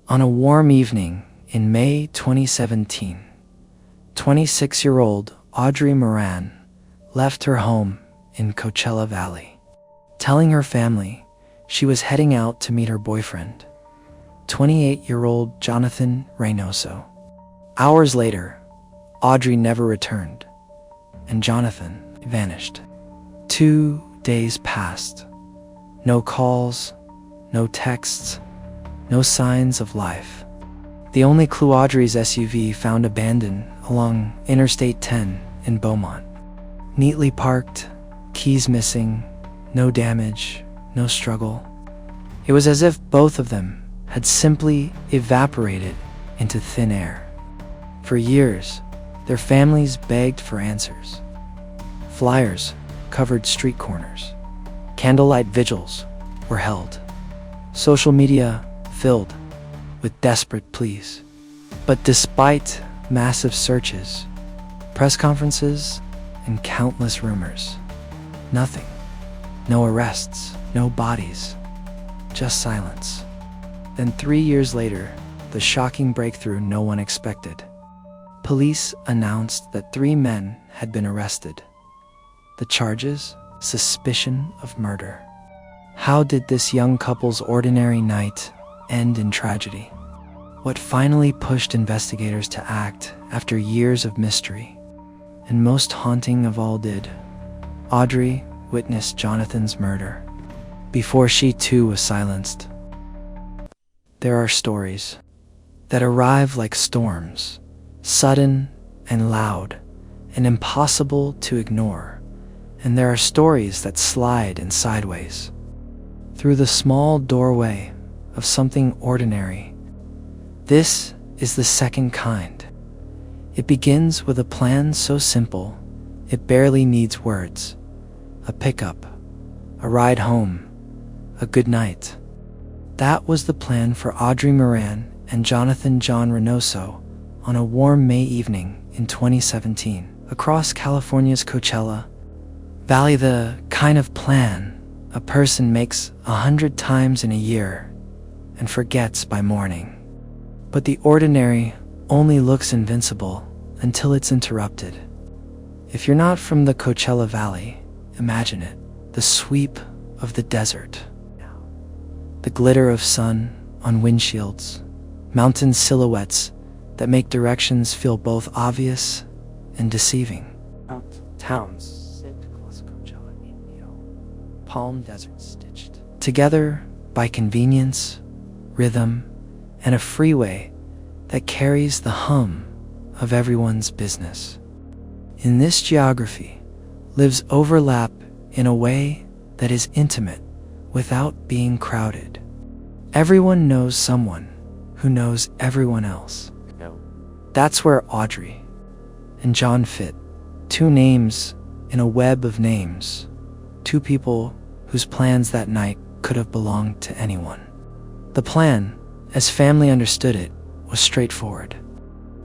On a warm evening in May 2017, 26-year-old Audrey Moran left her home in Coachella Valley, telling her family she was heading out to meet her boyfriend, 28-year-old Jonathan Reynoso. Hours later, Audrey never returned, and Jonathan vanished. 2 days passed. No calls, no texts, no signs of life. The only clue: Audrey's SUV found abandoned along Interstate 10 in Beaumont. Neatly parked, keys missing, no damage, no struggle. It was as if both of them had simply evaporated into thin air. For years, their families begged for answers. Flyers covered street corners. Candlelight vigils were held. Social media filled with desperate pleas. But despite massive searches, press conferences, and countless rumors, nothing. No arrests, no bodies, just silence. Then 3 years later, the shocking breakthrough no one expected. Police announced that 3 men had been arrested. The charges: suspicion of murder. How did this young couple's ordinary night end in tragedy? What finally pushed investigators to act after years of mystery? And most haunting of all, did Audrey witness Jonathan's murder before she too was silenced? There are stories that arrive like storms, sudden and loud and impossible to ignore. And there are stories that slide in sideways through the small doorway of something ordinary. This is the second kind. It begins with a plan so simple it barely needs words: a pickup, a ride home, a good night. That was the plan for Audrey Moran and Jonathan Reynoso on a warm May evening in 2017 across California's Coachella Valley. The kind of plan a person makes 100 times in a year and forgets by morning. But the ordinary only looks invincible until it's interrupted. If you're not from the Coachella Valley, imagine it: the sweep of the desert, the glitter of sun on windshields, mountain silhouettes that make directions feel both obvious and deceiving. Towns, Palm Desert stitched together by convenience, rhythm, and a freeway that carries the hum of everyone's business. In this geography lives overlap in a way that is intimate without being crowded. Everyone knows someone who knows everyone else. That's where Audrey and John fit. 2 names in a web of names. 2 people whose plans that night could have belonged to anyone. The plan, as family understood it, was straightforward.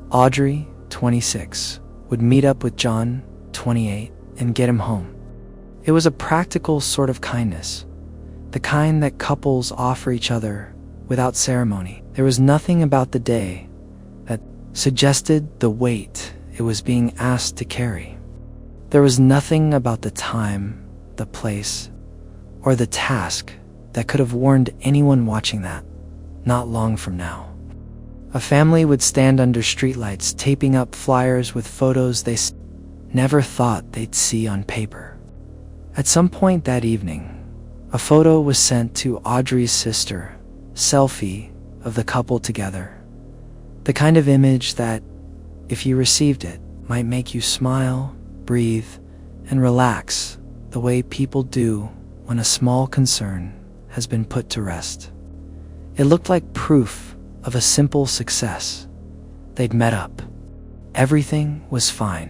Audrey, 26, would meet up with John, 28, and get him home. It was a practical sort of kindness, the kind that couples offer each other without ceremony. There was nothing about the day that suggested the weight it was being asked to carry. There was nothing about the time, the place, or the task that could have warned anyone watching that not long from now. A family would stand under streetlights taping up flyers with photos they never thought they'd see on paper. At some point that evening, a photo was sent to Audrey's sister, selfie of the couple together. The kind of image that, if you received it, might make you smile, breathe, and relax the way people do when a small concern has been put to rest. It looked like proof of a simple success. They'd met up. Everything was fine.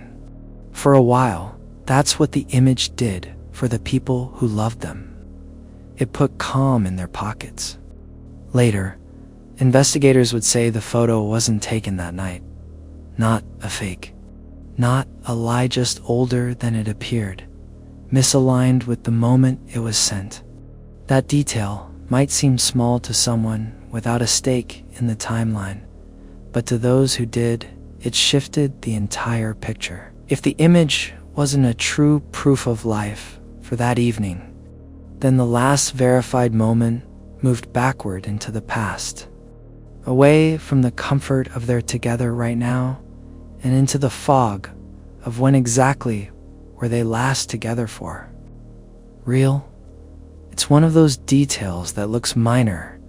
For a while, that's what the image did for the people who loved them. It put calm in their pockets. Later, investigators would say the photo wasn't taken that night. Not a fake. Not a lie, just older than it appeared, misaligned with the moment it was sent. That detail might seem small to someone without a stake in the timeline, but to those who did, it shifted the entire picture. If the image wasn't a true proof of life for that evening, then the last verified moment moved backward into the past, away from the comfort of their together right now and into the fog of when exactly were they last together for. Real? It's one of those details that looks minor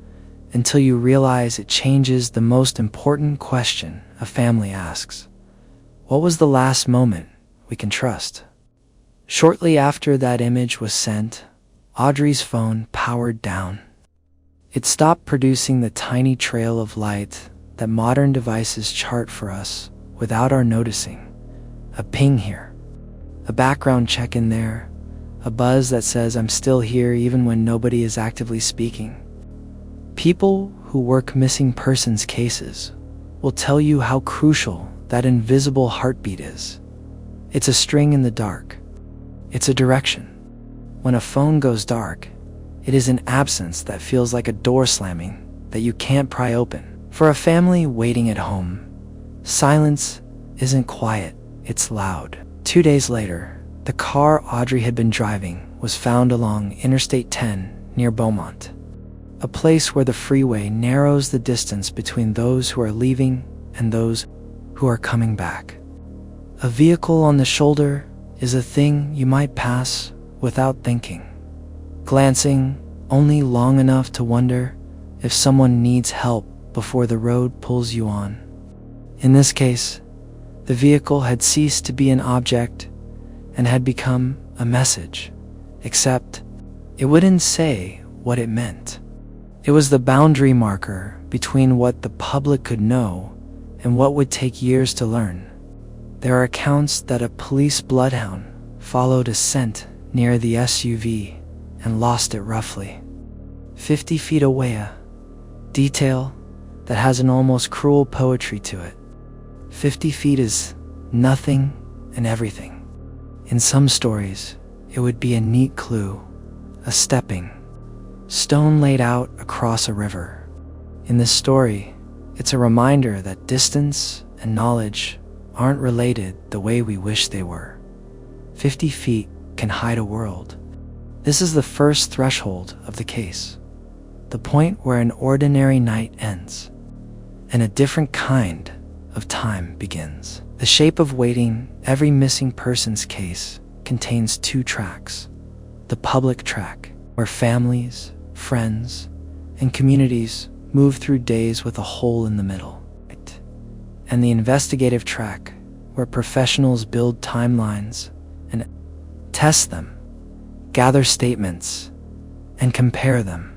until you realize it changes the most important question a family asks. What was the last moment we can trust? Shortly after that image was sent, Audrey's phone powered down. It stopped producing the tiny trail of light that modern devices chart for us without our noticing. A ping here, a background check in there, a buzz that says I'm still here even when nobody is actively speaking. People who work missing persons cases will tell you how crucial that invisible heartbeat is. It's a string in the dark. It's a direction. When a phone goes dark, it is an absence that feels like a door slamming that you can't pry open. For a family waiting at home, silence isn't quiet, it's loud. 2 days later, the car Audrey had been driving was found along Interstate 10 near Beaumont, a place where the freeway narrows the distance between those who are leaving and those who are coming back. A vehicle on the shoulder is a thing you might pass without thinking, glancing only long enough to wonder if someone needs help before the road pulls you on. In this case, the vehicle had ceased to be an object and had become a message, except it wouldn't say what it meant. It was the boundary marker between what the public could know and what would take years to learn. There are accounts that a police bloodhound followed a scent near the SUV and lost it roughly 50 feet away, a detail that has an almost cruel poetry to it. 50 feet is nothing and everything. In some stories, it would be a neat clue, a stepping stone laid out across a river. In this story, it's a reminder that distance and knowledge aren't related the way we wish they were. 50 feet can hide a world. This is the first threshold of the case, the point where an ordinary night ends and a different kind of time begins. The Shape of Waiting, every missing persons case, contains 2 tracks. The public track, where families, friends, and communities move through days with a hole in the middle. And the investigative track, where professionals build timelines and test them, gather statements, and compare them,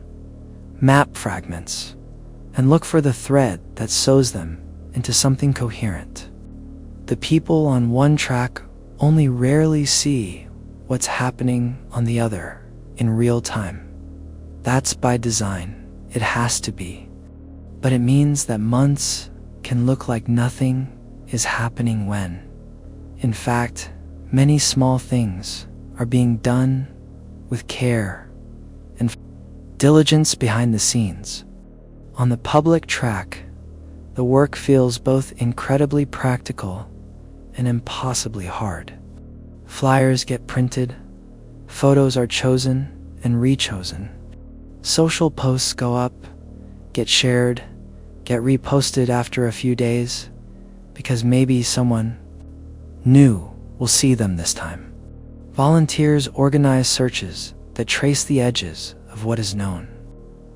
map fragments, and look for the thread that sews them into something coherent. The people on one track only rarely see what's happening on the other in real time. That's by design. It has to be. But it means that months can look like nothing is happening when, in fact, many small things are being done with care and diligence behind the scenes. On the public track, the work feels both incredibly practical and impossibly hard. Flyers get printed, photos are chosen and rechosen. Social posts go up, get shared, get reposted after a few days, because maybe someone new will see them this time. Volunteers organize searches that trace the edges of what is known.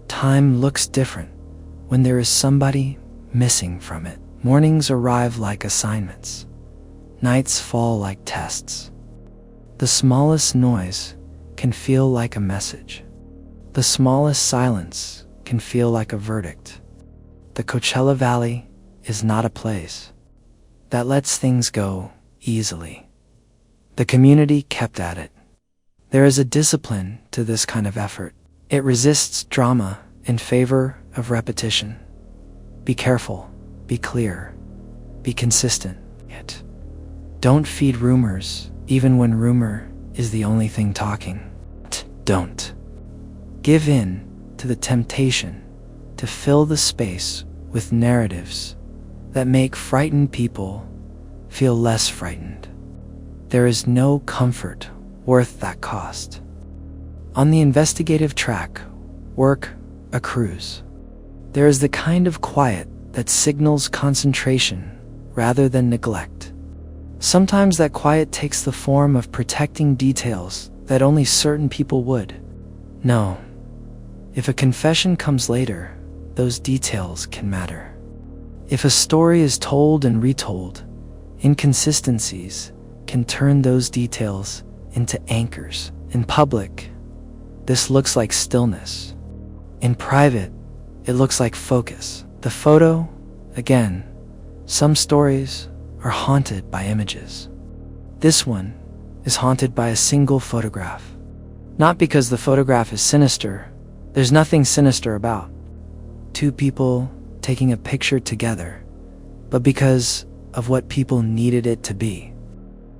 Time looks different when there is somebody missing from it. Mornings arrive like assignments. Nights fall like tests. The smallest noise can feel like a message. The smallest silence can feel like a verdict. The Coachella Valley is not a place that lets things go easily. The community kept at it. There is a discipline to this kind of effort. It resists drama in favor of repetition. Be careful, be clear, be consistent. Yet, don't feed rumors, even when rumor is the only thing talking. Don't give in to the temptation to fill the space with narratives that make frightened people feel less frightened. There is no comfort worth that cost. On the investigative track, work accrues. There is the kind of quiet that signals concentration rather than neglect. Sometimes that quiet takes the form of protecting details that only certain people would know. If a confession comes later, those details can matter. If a story is told and retold, inconsistencies can turn those details into anchors. In public, this looks like stillness. In private, it looks like focus. The photo, again, some stories are haunted by images. This one is haunted by a single photograph. Not because the photograph is sinister. There's nothing sinister about two people taking a picture together, but because of what people needed it to be.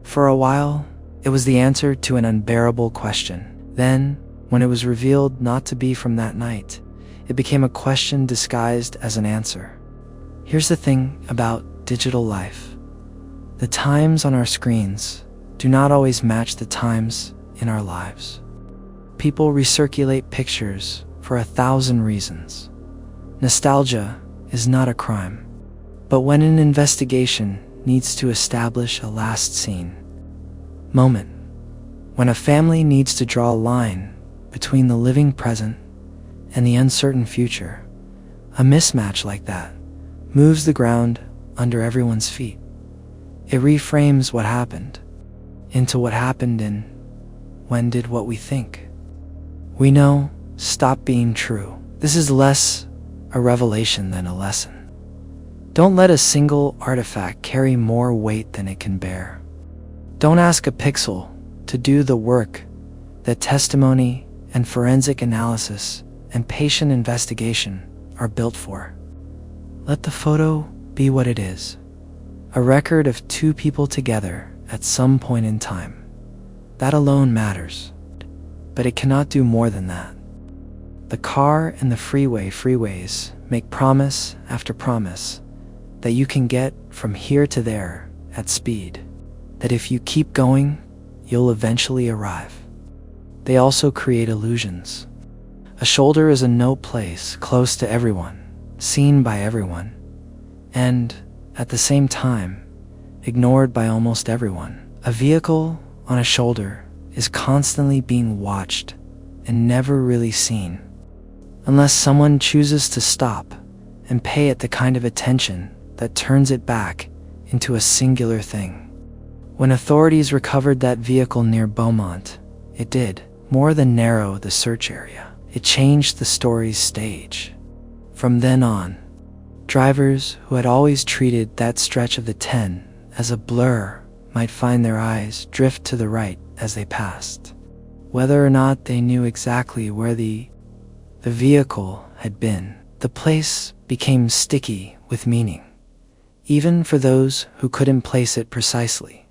For a while, it was the answer to an unbearable question. Then, when it was revealed not to be from that night, it became a question disguised as an answer. Here's the thing about digital life. The times on our screens do not always match the times in our lives. People recirculate pictures for 1,000 reasons. Nostalgia is not a crime. But when an investigation needs to establish a last scene moment, when a family needs to draw a line between the living present and the uncertain future, a mismatch like that moves the ground under everyone's feet. It reframes what happened into what happened in when did what we think we know stop being true. This is less a revelation than a lesson. Don't let a single artifact carry more weight than it can bear. Don't ask a pixel to do the work that testimony and forensic analysis and patient investigation are built for. Let the photo be what it is, a record of two people together at some point in time. That alone matters, but it cannot do more than that. The car and the freeways make promise after promise that you can get from here to there at speed, that if you keep going, you'll eventually arrive. They also create illusions. A shoulder is a no place, close to everyone, seen by everyone, and, at the same time, ignored by almost everyone. A vehicle on a shoulder is constantly being watched and never really seen, unless someone chooses to stop and pay it the kind of attention that turns it back into a singular thing. When authorities recovered that vehicle near Beaumont, it did more than narrow the search area. It changed the story's stage. From then on, drivers who had always treated that stretch of the 10 as a blur might find their eyes drift to the right as they passed. Whether or not they knew exactly where the vehicle had been, the place became sticky with meaning, even for those who couldn't place it precisely.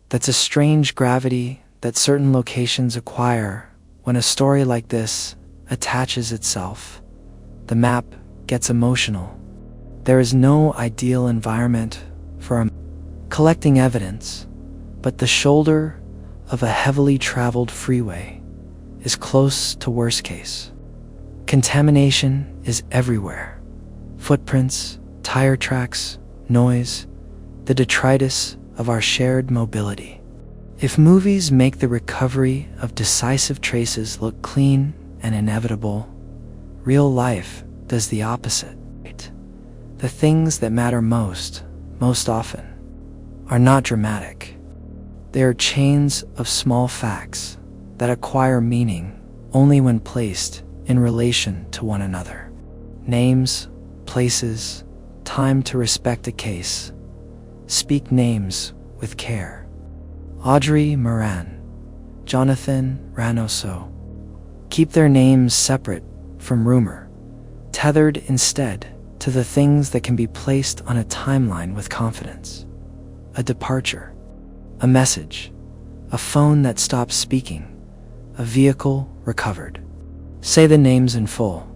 That's a strange gravity that certain locations acquire when a story like this attaches itself. The map gets emotional. There is no ideal environment for collecting evidence, but the shoulder of a heavily traveled freeway is close to worst case. Contamination is everywhere. Footprints, tire tracks, noise, the detritus of our shared mobility. If movies make the recovery of decisive traces look clean and inevitable, real life does the opposite. The things that matter most often, are not dramatic. They are chains of small facts that acquire meaning only when placed in relation to one another. Names, places, time to respect a case. Speak names with care. Audrey Moran, Jonathan Reynoso. Keep their names separate from rumor, tethered instead to the things that can be placed on a timeline with confidence. A departure, a message, a phone that stops speaking, a vehicle recovered. Say the names in full,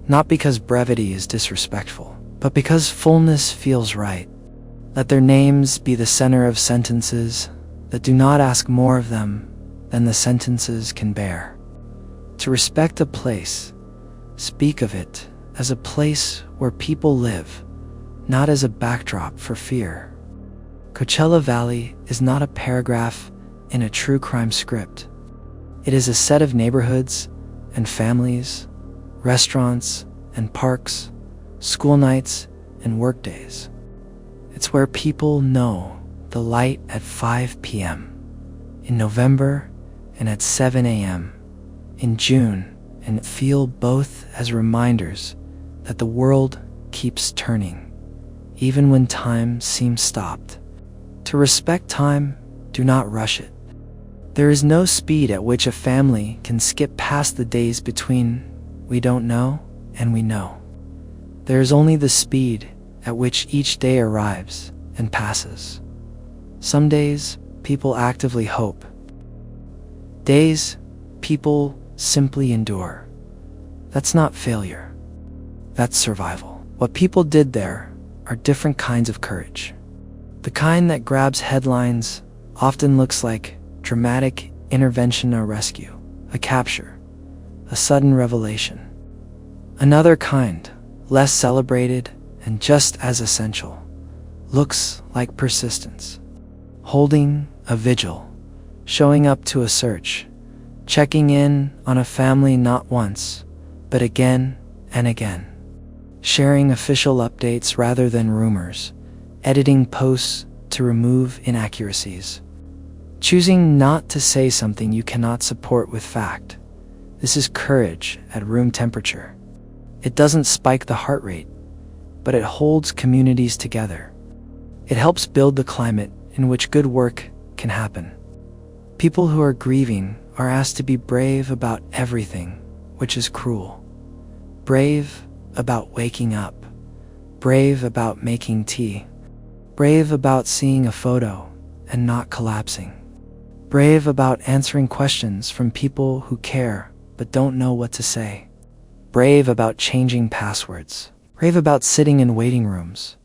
not because brevity is disrespectful, but because fullness feels right. Let their names be the center of sentences that do not ask more of them than the sentences can bear. To respect a place, speak of it as a place where people live, not as a backdrop for fear. Coachella Valley is not a paragraph in a true crime script. It is a set of neighborhoods and families, restaurants and parks, school nights and workdays. It's where people know the light at 5 p.m. in November and at 7 a.m. in June, and feel both as reminders that the world keeps turning, even when time seems stopped. To respect time, do not rush it. There is no speed at which a family can skip past the days between we don't know and we know. There is only the speed at which each day arrives and passes. Some days, people actively hope. Days, people simply endure. That's not failure. That's survival. What people did there are different kinds of courage. The kind that grabs headlines often looks like dramatic intervention or rescue, a capture, a sudden revelation. Another kind, less celebrated and just as essential, looks like persistence. Holding a vigil, showing up to a search, checking in on a family not once, but again and again. Sharing official updates rather than rumors, editing posts to remove inaccuracies. Choosing not to say something you cannot support with fact. This is courage at room temperature. It doesn't spike the heart rate, but it holds communities together. It helps build the climate in which good work can happen. People who are grieving are asked to be brave about everything, which is cruel. Brave about waking up. Brave about making tea. Brave about seeing a photo and not collapsing. Brave about answering questions from people who care but don't know what to say. Brave about changing passwords. Brave about sitting in waiting rooms.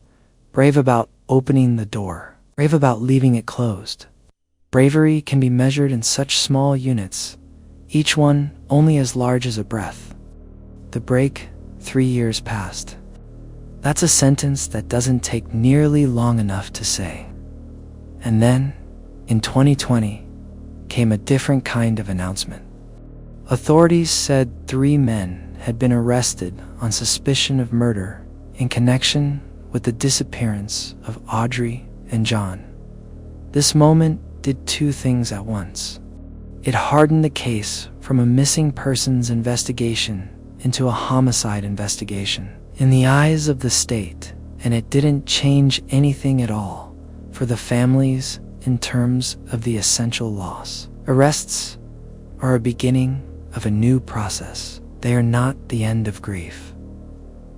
Brave about opening the door. Brave about leaving it closed. Bravery can be measured in such small units, each one only as large as a breath. The break, 3 years passed. That's a sentence that doesn't take nearly long enough to say. And then, in 2020, came a different kind of announcement. Authorities said 3 men had been arrested on suspicion of murder in connection with the disappearance of Audrey and John. This moment did 2 things at once. It hardened the case from a missing persons investigation into a homicide investigation in the eyes of the state, and it didn't change anything at all for the families in terms of the essential loss. Arrests are a beginning of a new process. They are not the end of grief.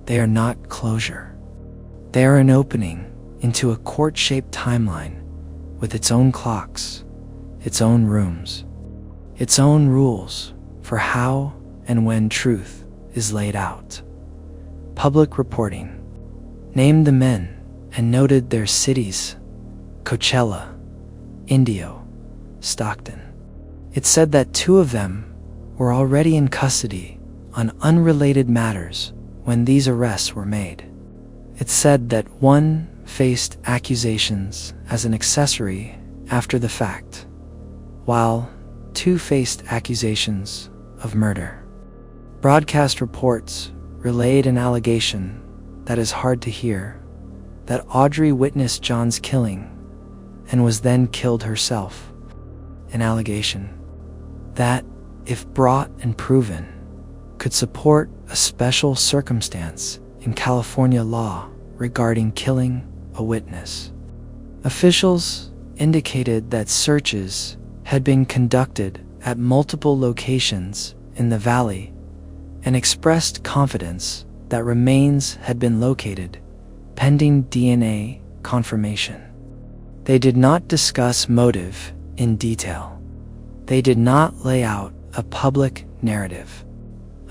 They are not closure. They are an opening into a court-shaped timeline with its own clocks, its own rooms, its own rules for how and when truth is laid out. Public reporting named the men and noted their cities: Coachella, Indio, Stockton. It said that 2 of them were already in custody on unrelated matters when these arrests were made. It said that 1 faced accusations as an accessory after the fact, while 2 faced accusations of murder. Broadcast reports relayed an allegation that is hard to hear, that Audrey witnessed John's killing and was then killed herself. An allegation that, if brought and proven, could support a special circumstance in California law regarding killing a witness. Officials indicated that searches had been conducted at multiple locations in the valley and expressed confidence that remains had been located, pending DNA confirmation. They did not discuss motive in detail. They did not lay out a public narrative.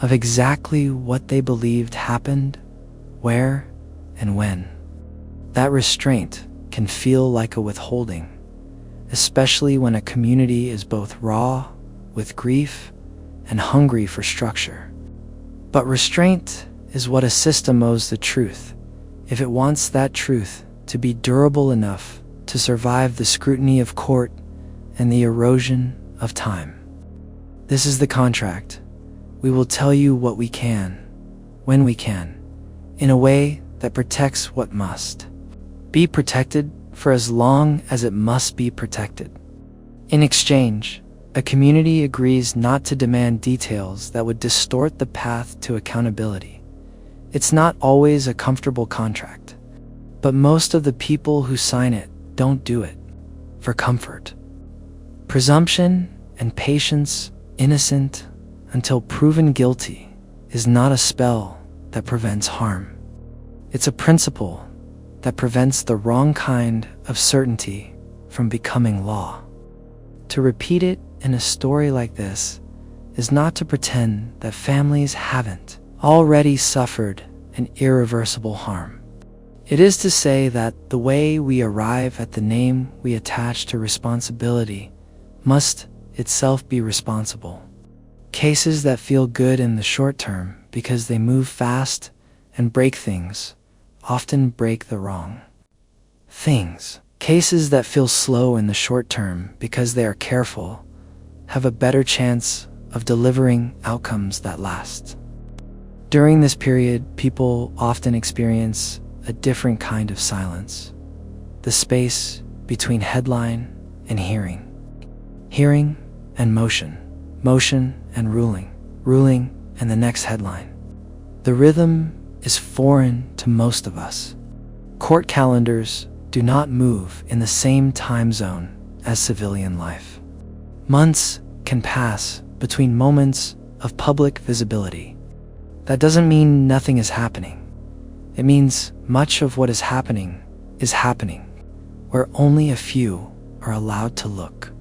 of exactly what they believed happened, where, and when. That restraint can feel like a withholding, especially when a community is both raw with grief and hungry for structure. But restraint is what a system owes the truth, if it wants that truth to be durable enough to survive the scrutiny of court and the erosion of time. This is the contract. We will tell you what we can, when we can, in a way that protects what must be protected for as long as it must be protected. In exchange, a community agrees not to demand details that would distort the path to accountability. It's not always a comfortable contract, but most of the people who sign it don't do it for comfort. Presumption and patience, innocent until proven guilty, is not a spell that prevents harm. It's a principle that prevents the wrong kind of certainty from becoming law. To repeat it in a story like this is not to pretend that families haven't already suffered an irreversible harm. It is to say that the way we arrive at the name we attach to responsibility must itself be responsible. Cases that feel good in the short term because they move fast and break things often break the wrong things. Cases that feel slow in the short term because they are careful have a better chance of delivering outcomes that last. During this period, people often experience a different kind of silence, the space between headline and hearing, hearing and motion, motion and ruling, ruling and the next headline. The rhythm is foreign to most of us. Court calendars do not move in the same time zone as civilian life. Months can pass between moments of public visibility. That doesn't mean nothing is happening. It means much of what is happening where only a few are allowed to look.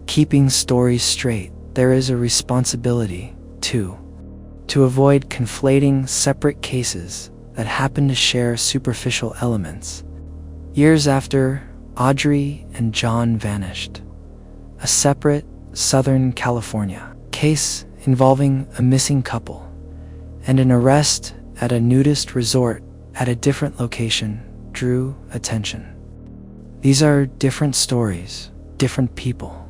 Keeping stories straight, there is a responsibility, too, to avoid conflating separate cases that happen to share superficial elements. Years after Audrey and John vanished, a separate Southern California case involving a missing couple and an arrest at a nudist resort at a different location drew attention. These are different stories, different people,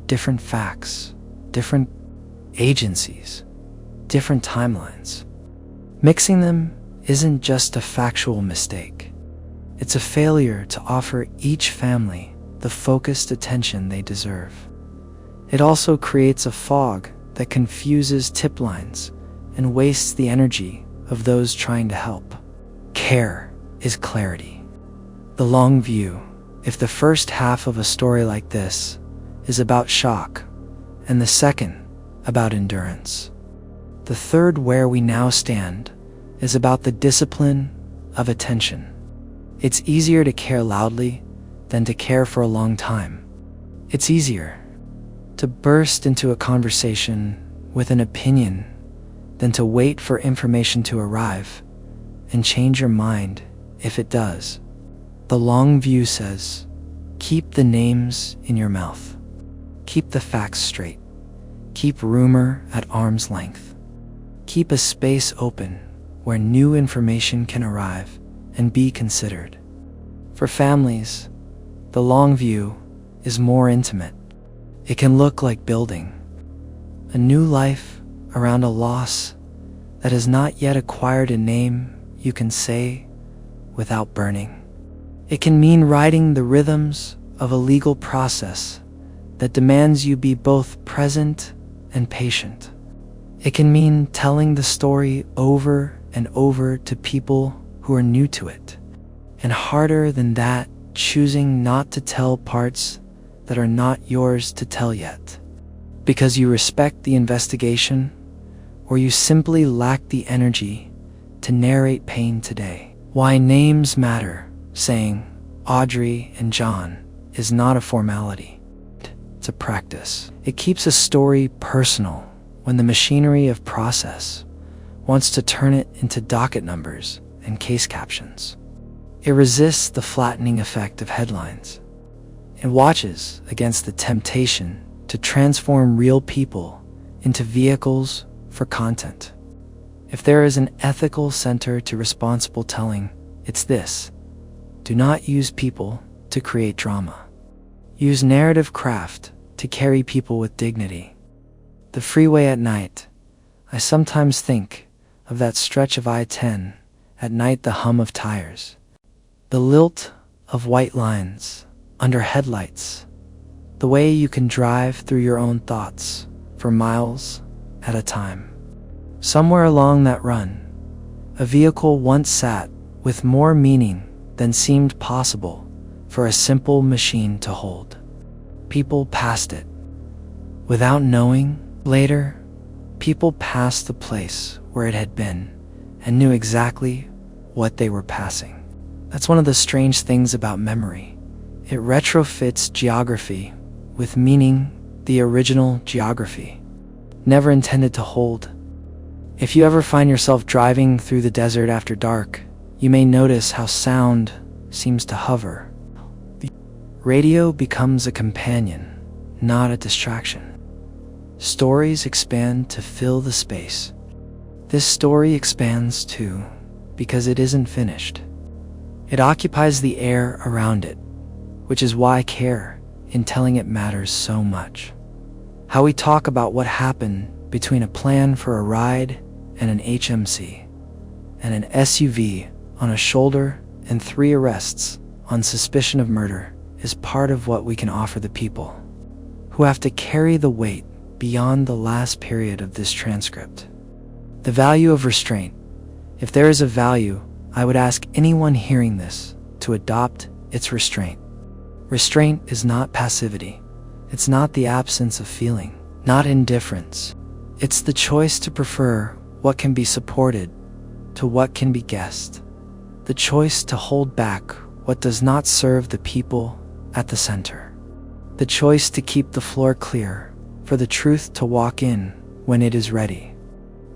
different facts, different agencies, different timelines. Mixing them isn't just a factual mistake. It's a failure to offer each family the focused attention they deserve. It also creates a fog that confuses tip lines and wastes the energy of those trying to help. Care is clarity. The long view. If the first half of a story like this is about shock, and the second about endurance, the third, where we now stand, is about the discipline of attention. It's easier to care loudly than to care for a long time. It's easier to burst into a conversation with an opinion than to wait for information to arrive and change your mind if it does. The long view says, keep the names in your mouth. Keep the facts straight. Keep rumor at arm's length. Keep a space open where new information can arrive and be considered. For families, the long view is more intimate. It can look like building a new life around a loss that has not yet acquired a name you can say without burning. It can mean riding the rhythms of a legal process that demands you be both present and patient. It can mean telling the story over and over to people who are new to it. And harder than that, choosing not to tell parts that are not yours to tell yet, because you respect the investigation or you simply lack the energy to narrate pain today. Why names matter. Saying Audrey and John is not a formality. It's a practice. It keeps a story personal when the machinery of process wants to turn it into docket numbers and case captions. It resists the flattening effect of headlines. It watches against the temptation to transform real people into vehicles for content. If there is an ethical center to responsible telling, it's this: do not use people to create drama. Use narrative craft to carry people with dignity. The freeway at night. I sometimes think of that stretch of I-10, at night the hum of tires, the lilt of white lines under headlights, the way you can drive through your own thoughts for miles at a time. Somewhere along that run, a vehicle once sat with more meaning than seemed possible for a simple machine to hold. People passed it. Without knowing, later, people passed the place where it had been and knew exactly what they were passing. That's one of the strange things about memory. It retrofits geography with meaning the original geography never intended to hold. If you ever find yourself driving through the desert after dark, you may notice how sound seems to hover. The radio becomes a companion, not a distraction. Stories expand to fill the space. This story expands too, because it isn't finished. It occupies the air around it, which is why care in telling it matters so much. How we talk about what happened between a plan for a ride and an HMC, and an SUV on a shoulder and 3 arrests on suspicion of murder is part of what we can offer the people who have to carry the weight beyond the last period of this transcript. The value of restraint. If there is a value, I would ask anyone hearing this to adopt its restraint. Restraint is not passivity. It's not the absence of feeling, not indifference. It's the choice to prefer what can be supported to what can be guessed. The choice to hold back what does not serve the people at the center. The choice to keep the floor clear for the truth to walk in when it is ready.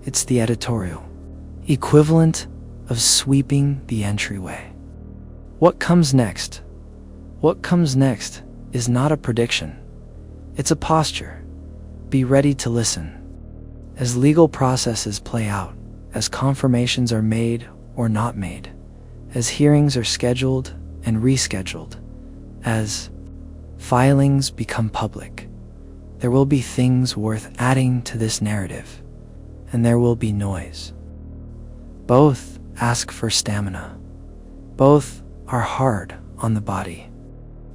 It's the editorial equivalent of sweeping the entryway. What comes next? What comes next is not a prediction. It's a posture. Be ready to listen. As legal processes play out, as confirmations are made or not made, as hearings are scheduled and rescheduled, as filings become public, there will be things worth adding to this narrative, and there will be noise. Both ask for stamina. Both are hard on the body.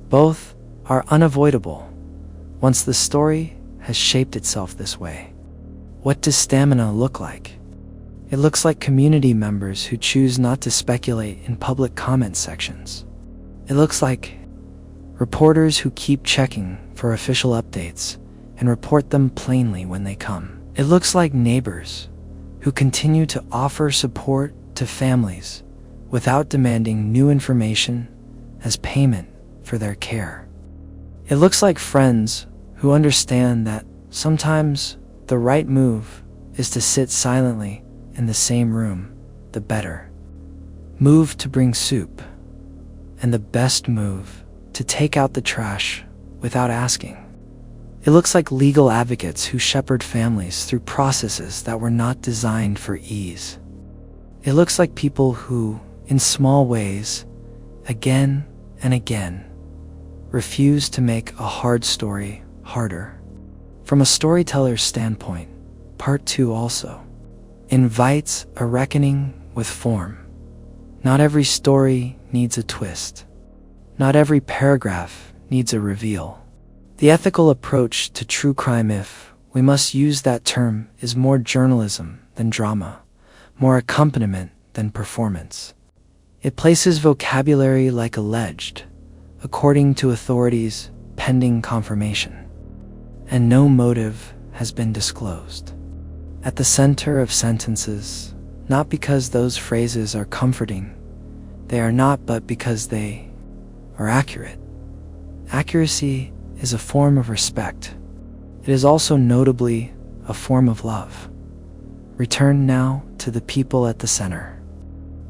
Both are unavoidable once the story has shaped itself this way. What does stamina look like? It looks like community members who choose not to speculate in public comment sections. It looks like reporters who keep checking for official updates and report them plainly when they come. It looks like neighbors who continue to offer support to families without demanding new information as payment for their care. It looks like friends who understand that sometimes the right move is to sit silently in the same room, the better move to bring soup, and the best move to take out the trash without asking. It looks like legal advocates who shepherd families through processes that were not designed for ease. It looks like people who, in small ways, again and again, refuse to make a hard story harder. From a storyteller's standpoint, Part 2 also invites a reckoning with form. Not every story needs a twist. Not every paragraph needs a reveal. The ethical approach to true crime, if we must use that term, is more journalism than drama, more accompaniment than performance. It places vocabulary like alleged, according to authorities, pending confirmation, and no motive has been disclosed. At the center of sentences, not because those phrases are comforting, they are not, but because they are accurate. Accuracy is a form of respect. It is also notably a form of love. Return now to the people at the center.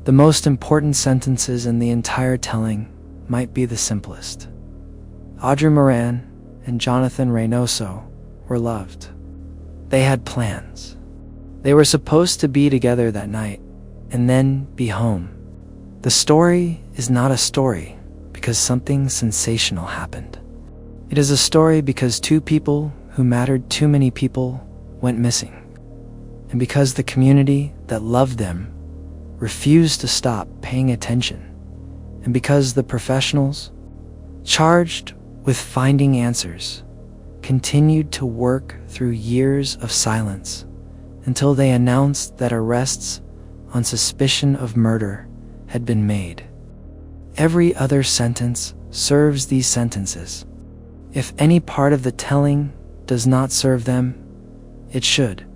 The most important sentences in the entire telling might be the simplest. Audrey Moran and Jonathan Reynoso were loved. They had plans. They were supposed to be together that night and then be home. The story is not a story because something sensational happened. It is a story because two people who mattered to many people went missing, and because the community that loved them refused to stop paying attention, and because the professionals charged with finding answers continued to work through years of silence until they announced that arrests on suspicion of murder had been made. Every other sentence serves these sentences. If any part of the telling does not serve them, it should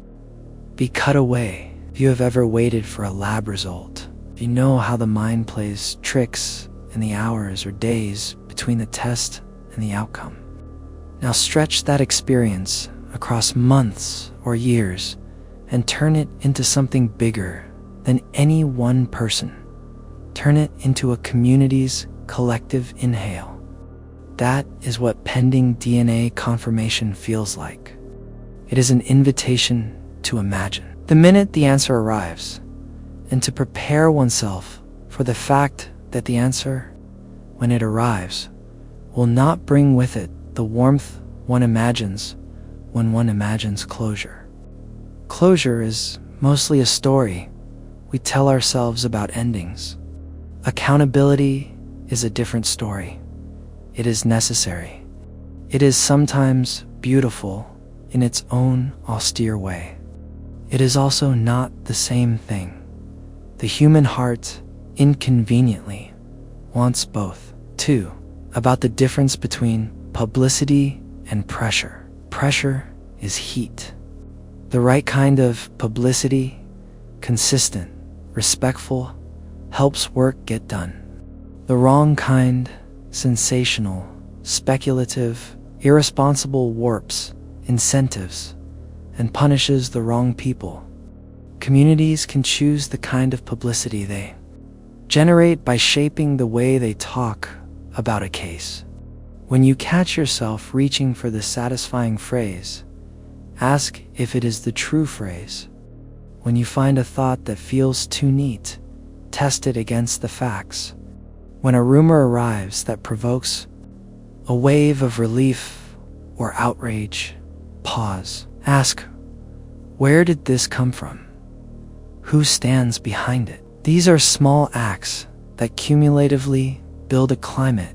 be cut away. If you have ever waited for a lab result, if you know how the mind plays tricks in the hours or days between the test and the outcome, now stretch that experience across months or years and turn it into something bigger than any one person. Turn it into a community's collective inhale. That is what pending DNA confirmation feels like. It is an invitation to imagine the minute the answer arrives, and to prepare oneself for the fact that the answer, when it arrives, will not bring with it the warmth one imagines when one imagines closure. Closure is mostly a story we tell ourselves about endings. Accountability is a different story. It is necessary. It is sometimes beautiful in its own austere way. It is also not the same thing. The human heart inconveniently wants both. 2. About the difference between publicity and pressure. Pressure is heat. The right kind of publicity, consistent, respectful, helps work get done. The wrong kind, sensational, speculative, irresponsible, warps incentives and punishes the wrong people. Communities can choose the kind of publicity they generate by shaping the way they talk about a case. When you catch yourself reaching for the satisfying phrase, ask if it is the true phrase. When you find a thought that feels too neat, test it against the facts. When a rumor arrives that provokes a wave of relief or outrage, pause. Ask, where did this come from? Who stands behind it? These are small acts that cumulatively build a climate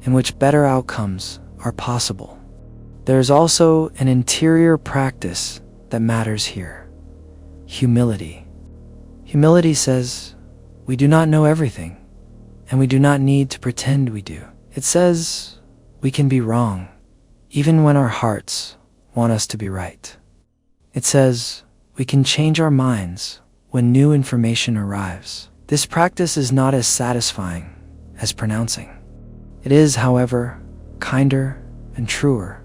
in which better outcomes are possible. There's also an interior practice that matters here. Humility. Humility says, we do not know everything, and we do not need to pretend we do. It says, we can be wrong, even when our hearts want us to be right. It says, we can change our minds when new information arrives. This practice is not as satisfying as pronouncing. It is, however, kinder and truer,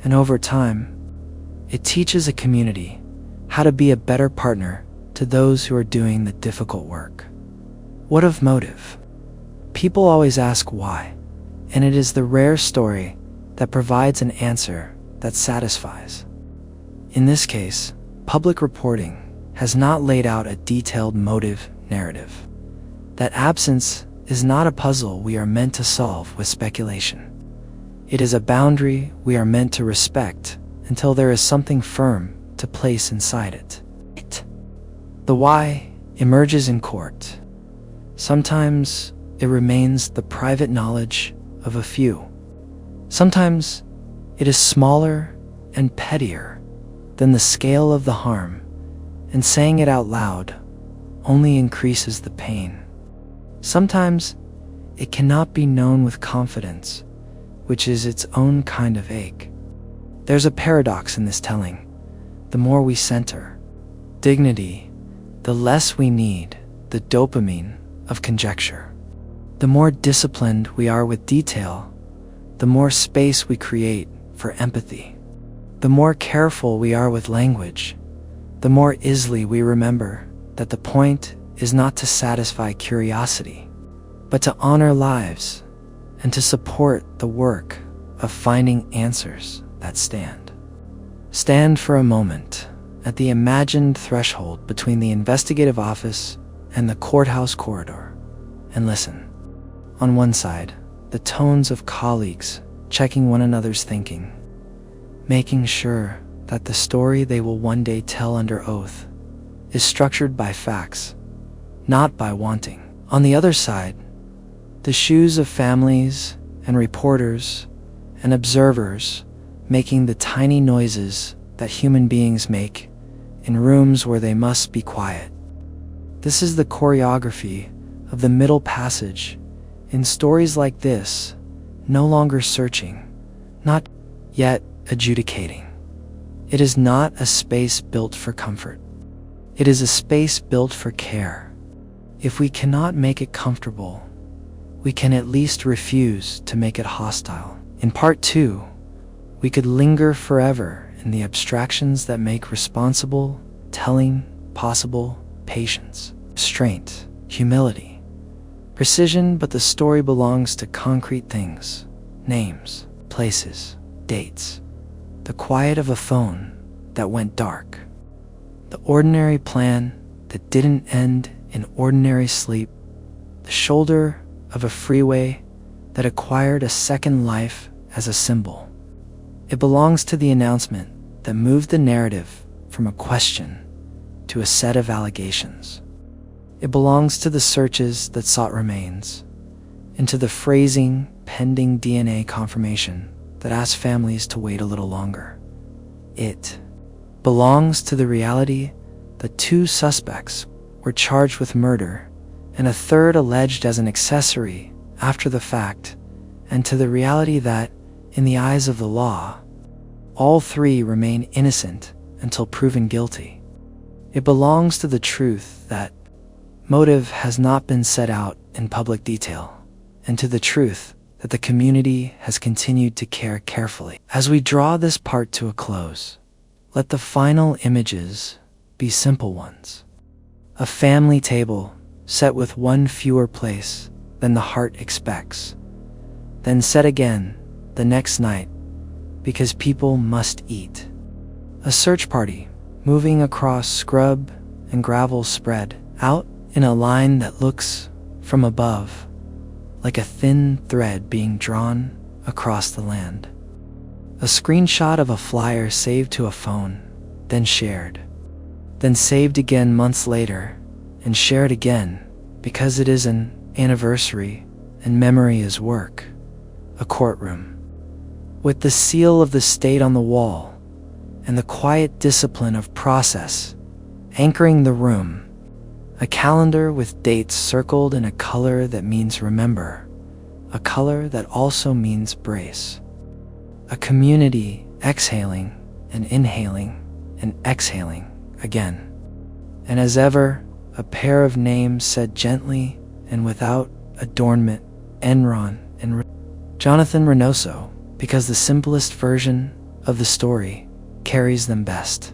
and over time, it teaches a community how to be a better partner to those who are doing the difficult work. What of motive? People always ask why, and it is the rare story that provides an answer that satisfies. In this case, public reporting has not laid out a detailed motive narrative. That absence is not a puzzle we are meant to solve with speculation. It is a boundary we are meant to respect until there is something firm to place inside it. The why emerges in court. Sometimes it remains the private knowledge of a few. Sometimes it is smaller and pettier than the scale of the harm, and saying it out loud only increases the pain. Sometimes it cannot be known with confidence, which is its own kind of ache. There's a paradox in this telling. The more we center dignity, the less we need the dopamine of conjecture. The more disciplined we are with detail, the more space we create for empathy. The more careful we are with language, the more easily we remember that the point is not to satisfy curiosity, but to honor lives and to support the work of finding answers that stand. Stand for a moment at the imagined threshold between the investigative office and the courthouse corridor and listen. On one side, the tones of colleagues checking one another's thinking, making sure that the story they will one day tell under oath is structured by facts, not by wanting. On the other side, the shoes of families and reporters and observers making the tiny noises that human beings make in rooms where they must be quiet. This is the choreography of the middle passage in stories like this, no longer searching, not yet adjudicating. It is not a space built for comfort. It is a space built for care. If we cannot make it comfortable, we can at least refuse to make it hostile. In part 2, we could linger forever in the abstractions that make responsible telling possible: patience, restraint, humility, precision. But the story belongs to concrete things: names, places, dates, the quiet of a phone that went dark, the ordinary plan that didn't end in ordinary sleep, the shoulder of a freeway that acquired a second life as a symbol. It belongs to the announcement that moved the narrative from a question to a set of allegations. It belongs to the searches that sought remains, and to the phrasing pending DNA confirmation that asked families to wait a little longer. It belongs to the reality that 2 suspects were charged with murder and a third alleged as an accessory after the fact, and to the reality that, in the eyes of the law, all 3 remain innocent until proven guilty. It belongs to the truth that motive has not been set out in public detail, and to the truth that the community has continued to care carefully. As we draw this part to a close, let the final images be simple ones. A family table set with one fewer place than the heart expects, then set again the next night because people must eat. A search party moving across scrub and gravel spread out in a line that looks, from above, like a thin thread being drawn across the land. A screenshot of a flyer saved to a phone, then shared, then saved again months later, and shared again because it is an anniversary and memory is work. A courtroom with the seal of the state on the wall and the quiet discipline of process anchoring the room. A calendar with dates circled in a color that means remember, a color that also means brace. A community exhaling and inhaling and exhaling again. And as ever, a pair of names said gently and without adornment: Enron and Jonathan Reynoso, because the simplest version of the story carries them best.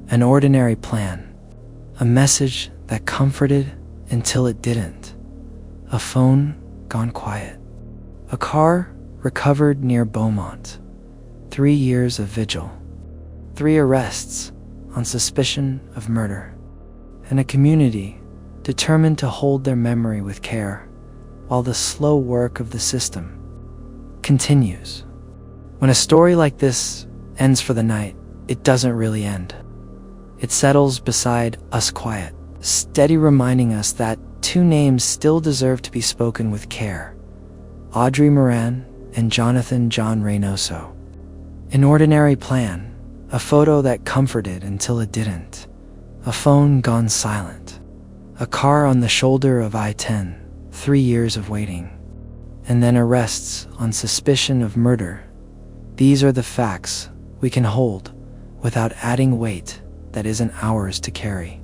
An ordinary plan, a message that comforted until it didn't, a phone gone quiet, a car recovered near Beaumont, 3 years of vigil, 3 arrests on suspicion of murder, and a community determined to hold their memory with care while the slow work of the system continues. When a story like this ends for the night, it doesn't really end. It settles beside us quiet, steady, reminding us that 2 names still deserve to be spoken with care: Audrey Moran and Jonathan Reynoso. An ordinary plan, a photo that comforted until it didn't, a phone gone silent, a car on the shoulder of I-10, 3 years of waiting, and then arrests on suspicion of murder. These are the facts we can hold without adding weight that isn't ours to carry.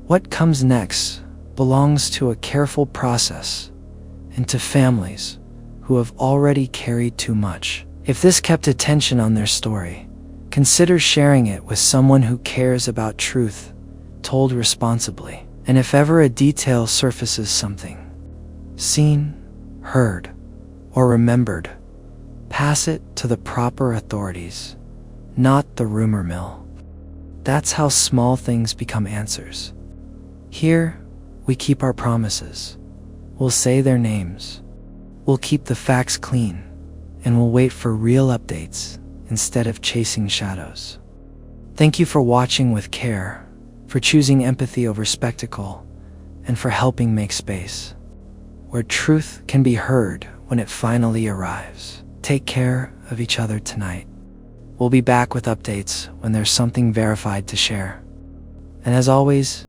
What comes next belongs to a careful process and to families who have already carried too much. If this kept attention on their story, Consider sharing it with someone who cares about truth told responsibly. And if ever a detail surfaces something seen, heard, or remembered, pass it to the proper authorities, not the rumor mill. That's how small things become answers. Here, we keep our promises. We'll say their names. We'll keep the facts clean, and we'll wait for real updates instead of chasing shadows. Thank you for watching with care, for choosing empathy over spectacle, and for helping make space where truth can be heard when it finally arrives. Take care of each other tonight. We'll be back with updates when there's something verified to share. And as always,